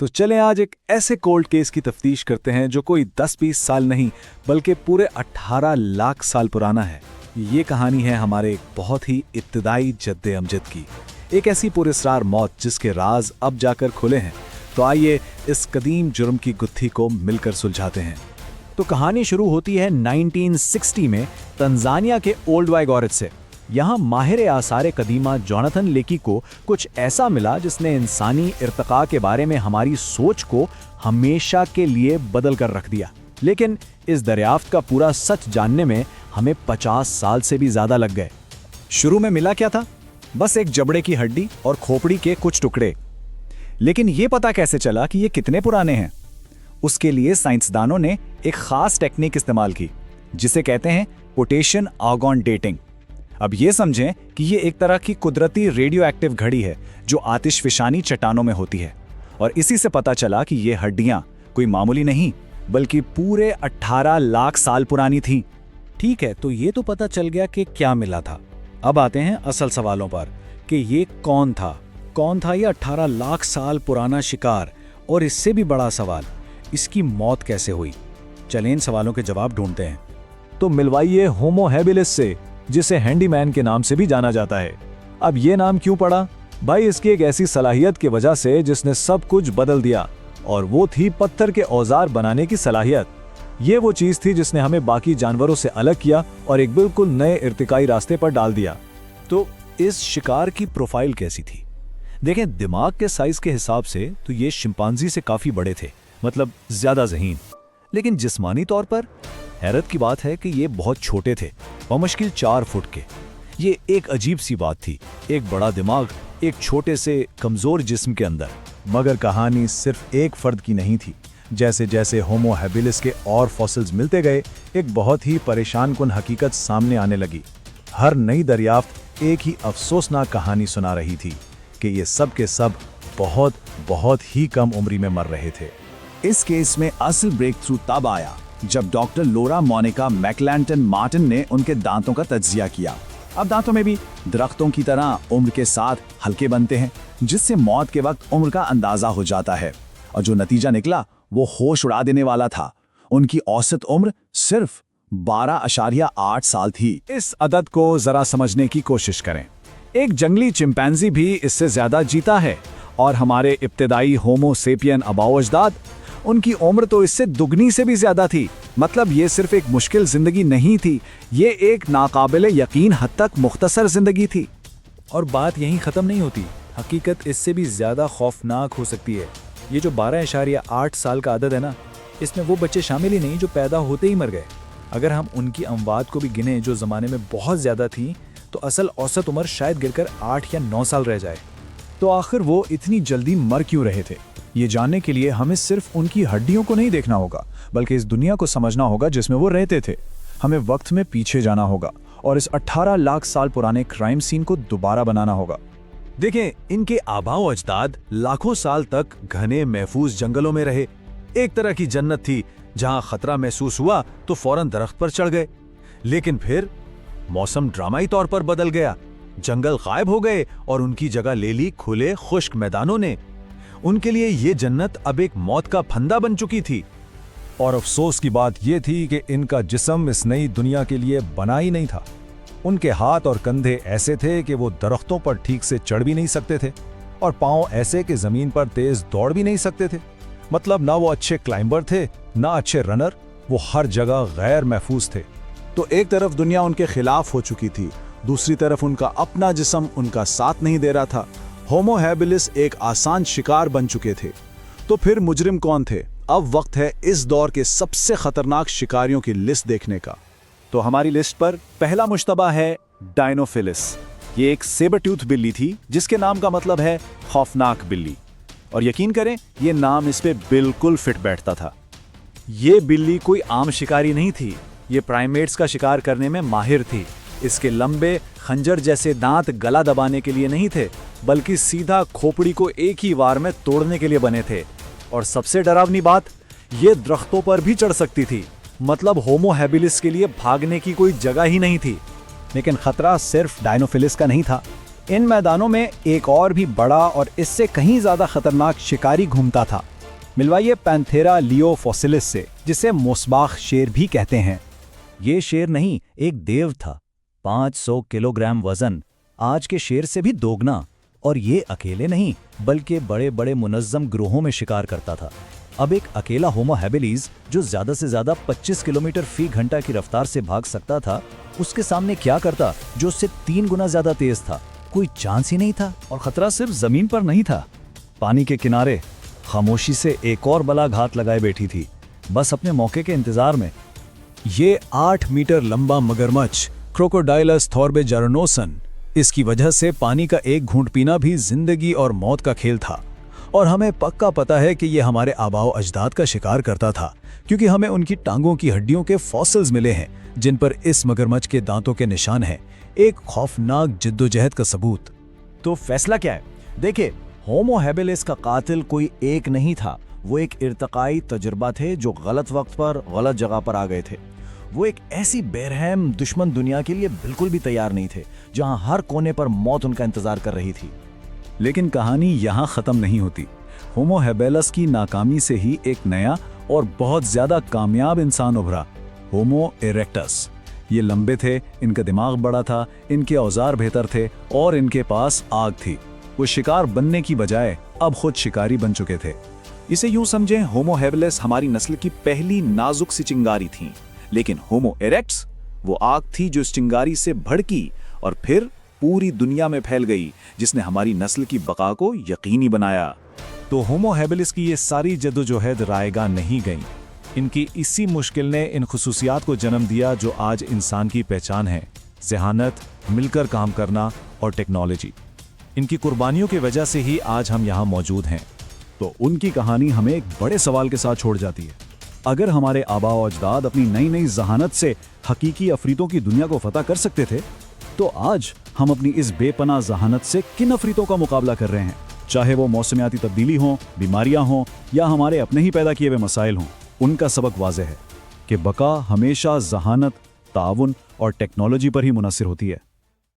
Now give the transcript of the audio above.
तो चलें आज एक ऐसे कोल्ड केस की तफ्तीश करते हैं जो कोई 10-20 साल नहीं बल्कि पूरे 18 लाख साल पुराना है। ये कहानी है हमारे एक बहुत ही इब्तिदाई जद्दे अमजद की, एक ऐसी पुरस्कार मौत जिसके राज अब जाकर खुले हैं। तो आइए इस कदीम जुर्म की गुत्थी को मिलकर सुलझाते हैं। तो कहानी शुरू होती है 1960 में तंजानिया के ओल्ड वाइगॉरेट से। यहाँ माहिर आसार कदीमा जोनाथन लेकी को कुछ ऐसा मिला जिसने इंसानी इर्तिका के बारे में हमारी सोच को हमेशा के लिए बदल कर रख दिया। लेकिन इस दरियाफ्त का पूरा सच जानने में हमें 50 साल से भी ज्यादा लग गए। शुरू में मिला क्या था? बस एक जबड़े की हड्डी और खोपड़ी के कुछ टुकड़े। लेकिन ये पता कैसे चला कि ये कितने पुराने हैं? उसके लिए साइंसदानों ने एक खास टेक्निक इस्तेमाल की जिसे कहते हैं पोटेशियम आर्गॉन डेटिंग। अब ये समझें कि ये एक तरह की कुदरती रेडियो एक्टिव घड़ी है जो आतिशफिशानी चट्टानों में होती है, और इसी से पता चला कि ये हड्डियां कोई मामूली नहीं बल्कि पूरे 18 लाख साल पुरानी थीं। ठीक है, तो ये तो पता चल गया कि क्या मिला था। अब आते हैं असल सवालों पर कि ये कौन था ये 18 लाख साल पुराना शिकार, और इससे भी बड़ा सवाल, इसकी मौत कैसे हुई। चलें इन सवालों के जवाब ढूंढते हैं। तो मिलवाइए होमो हैबिलिस से, जिसे हैंडीमैन के नाम से भी जाना जाता है। अब ये नाम क्यों पड़ा? भाई इसकी एक ऐसी सलाहियत की वजह से जिसने सब कुछ बदल दिया, और वो थी पत्थर के औजार बनाने की सलाहियत। ये वो चीज थी जिसने हमें बाकी जानवरों से अलग किया और एक बिल्कुल नए इर्तिकाई रास्ते पर डाल दिया। तो इस शिकार की प्रोफाइल कैसी थी? देखें, दिमाग के साइज के हिसाब से तो ये शिंपांजी से काफी बड़े थे, मतलब ज्यादा ज़हीन। लेकिन जिस्मानी तौर पर हैरत की बात है कि ये बहुत छोटे थे, बमुश्किल 4 फुट के। ये एक अजीब सी बात थी, एक बड़ा दिमाग एक छोटे से कमजोर जिस्म के अंदर। मगर कहानी सिर्फ एक फर्द की नहीं थी। जैसे जैसे होमो हैबिलिस के और फॉसिल्स मिलते गए, एक बहुत ही परेशान कुन हकीकत सामने आने लगी। हर नई दरियाफ्त एक ही अफसोसनाक कहानी सुना रही थी कि ये सब के सब बहुत बहुत ही कम उम्री में मर रहे थे। इस केस में असल ब्रेक थ्रू तब आया जब डॉक्टर लोरा मोनिका मैकलैंटन मार्टिन ने उनके दांतों का तज्जिया किया। अब दांतों में भी दरख्तों की तरह उम्र के साथ हल्के बनते हैं, जिससे मौत के वक्त उम्र का अंदाजा हो जाता है। और जो नतीजा निकला वो होश उड़ा देने वाला था। उनकी औसत उम्र सिर्फ 12.8 साल थी। इस अदद को जरा समझने की कोशिश करें। एक जंगली चिंपैंजी भी इससे ज्यादा जीता है, और हमारे इब्तिदाई होमो सेपियन आबाओ अजदाद, उनकी उम्र तो इससे दुगनी से भी ज्यादा थी। मतलब ये सिर्फ एक मुश्किल जिंदगी नहीं थी, ये एक नाकाबिले यकीन हद तक मुख्तसर जिंदगी थी। और बात यहीं खत्म नहीं होती, हकीकत इससे भी ज्यादा खौफनाक हो सकती है। ये जो 12.8 साल का अदद है ना, इसमें वो बच्चे शामिल ही नहीं जो पैदा होते ही मर गए। अगर हम उनकी अमवात को भी गिने जो जमाने में बहुत ज्यादा थी, तो असल औसत उम्र शायद गिरकर 8 या 9 साल रह जाए। तो आखिर वो इतनी जल्दी मर क्यों रहे थे? ये जानने के लिए हमें सिर्फ उनकी हड्डियों को नहीं देखना होगा, बल्कि इस दुनिया को समझना होगा जिसमें वो रहते थे। हमें वक्त में पीछे जाना होगा और इस 18 लाख साल पुराने क्राइम सीन को दोबारा बनाना होगा। देखें, इनके आबाओ अजदाद लाखों साल तक घने महफूज जंगलों में रहे। एक तरह की जन्नत थी, जहां खतरा महसूस हुआ तो फौरन दरख्त पर चढ़ गए। लेकिन फिर मौसम ड्रामाई तौर पर बदल गया, जंगल गायब हो गए और उनकी जगह ले ली खुले खुश्क मैदानों ने। उनके लिए ये जन्नत अब एक मौत का फंदा बन चुकी थी। और अफसोस की बात यह थी कि इनका जिस्म इस नई दुनिया के लिए बना ही नहीं था। उनके हाथ और कंधे ऐसे थे कि वो दरख्तों पर ठीक से चढ़ भी नहीं सकते थे, और पांव ऐसे कि जमीन पर तेज दौड़ भी नहीं सकते थे। मतलब ना वो अच्छे क्लाइंबर थे, ना अच्छे रनर, वो हर जगह गैर महफूज थे। तो एक तरफ दुनिया उनके खिलाफ हो चुकी थी, दूसरी तरफ उनका अपना जिस्म उनका साथ नहीं दे रहा था। होमो हैबिलिस एक आसान शिकार बन चुके थे। तो फिर मुजरिम कौन थे? अब वक्त है इस दौर के सबसे खतरनाक शिकारियों की लिस्ट देखने का। तो हमारी लिस्ट पर पहला मुश्तबा है डायनोफिलिस। ये एक सेबर टूथ बिल्ली थी जिसके नाम का मतलब है खौफनाक बिल्ली। और यकीन करें, ये नाम इस पे बिल्कुल फिट बैठता था। ये बिल्ली कोई आम शिकारी नहीं थी, ये प्राइमेट्स का शिकार करने में माहिर थी। इसके लंबे खंजर जैसे दांत गला दबाने के लिए नहीं थे, बल्कि सीधा खोपड़ी को एक ही वार में तोड़ने के लिए बने थे। और सबसे डरावनी बात, ये दरख्तों पर भी चढ़ सकती थी। मतलब होमो हैबिलिस के लिए भागने की कोई जगह ही नहीं थी। लेकिन खतरा सिर्फ डायनोफिलिस का नहीं था। इन मैदानों में एक और भी बड़ा और इससे कहीं ज्यादा खतरनाक शिकारी घूमता था। मिलवाइए पैंथेरा लियो फॉसिलिस से, जिसे मोस्बाख शेर भी कहते हैं। ये शेर नहीं, एक देव था। 500 किलोग्राम वजन, आज के शेर से भी दोगुना। और ये अकेले नहीं, बल्कि बड़े बड़े मुनज़्ज़म ग्रोहों में शिकार करता था। अब एक अकेला होमो हैबिलिस जो ज्यादा से ज्यादा 25 किलोमीटर फी घंटा की रफ्तार से भाग सकता था, उसके सामने क्या करता जो उससे 3 गुना ज्यादा तेज था? कोई चांस ही नहीं था। और खतरा सिर्फ जमीन पर नहीं था, पानी के किनारे खामोशी से एक और बला घात लगाए बैठी थी, बस अपने मौके के इंतजार में। ये 8 मीटर लंबा मगरमच्छ क्रोकोडाइलस थॉर्बेजारनोसन, इसकी वजह से पानी का एक घूंट पीना भी जिंदगी और मौत का खेल था। और हमें पक्का पता है कि ये हमारे आबाओ अजदाद का शिकार करता था, क्योंकि हमें उनकी टांगों की हड्डियों के फॉसिल्स मिले हैं जिन पर इस मगरमच्छ के दांतों के निशान हैं। एक खौफनाक जिद्दोजहद का सबूत। तो फैसला क्या है? देखिए, होमो हैबिलिस का कातिल कोई एक नहीं था, वो एक इर्तकाई तजुर्बा थे जो गलत वक्त पर गलत जगह पर आ गए थे। वो एक ऐसी बेरहम दुश्मन दुनिया के लिए बिल्कुल भी तैयार नहीं थे, जहां हर कोने पर मौत उनका इंतजार कर रही थी। लेकिन कहानी यहाँ खत्म नहीं होती। होमो हैबिलिस की नाकामी से ही एक नया और बहुत ज्यादा कामयाब इंसान उभरा, होमो इरेक्टस। ये लंबे थे, इनका दिमाग बड़ा था, इनके औजार बेहतर थे और इनके पास आग थी। वो शिकार बनने की बजाय अब खुद शिकारी बन चुके थे। इसे यूं समझें, होमो हैबिलिस हमारी नस्ल की पहली नाजुक सी चिंगारी थी, लेकिन होमो इरेक्टस वो आग थी जो इस चिंगारी से भड़की और फिर पूरी दुनिया में फैल गई, जिसने हमारी नस्ल की बका को यकीनी बनाया। तो होमो हैबिलिस की ये सारी जद्दोजहद रायगा नहीं गई। इनकी इसी मुश्किल ने इन खुसूसियात को जन्म दिया जो आज इंसान की पहचान है: ज़हानत, मिलकर काम करना और टेक्नोलॉजी। इनकी कुर्बानियों की वजह से ही आज हम यहाँ मौजूद हैं। तो उनकी कहानी हमें एक बड़े सवाल के साथ छोड़ जाती है। अगर हमारे आबा और अजदाद अपनी नई नई जहानत से हकीकी अफरीतों की दुनिया को फतह कर सकते थे, तो आज हम अपनी इस बेपनाह जहानत से किन अफरीतों का मुकाबला कर रहे हैं? चाहे वो मौसमियाती तब्दीली हों, बीमारियां हों या हमारे अपने ही पैदा किए हुए मसाइल हों, उनका सबक वाज़ेह है कि बका हमेशा जहानत, ताउन और टेक्नोलॉजी पर ही मुनहसर होती है।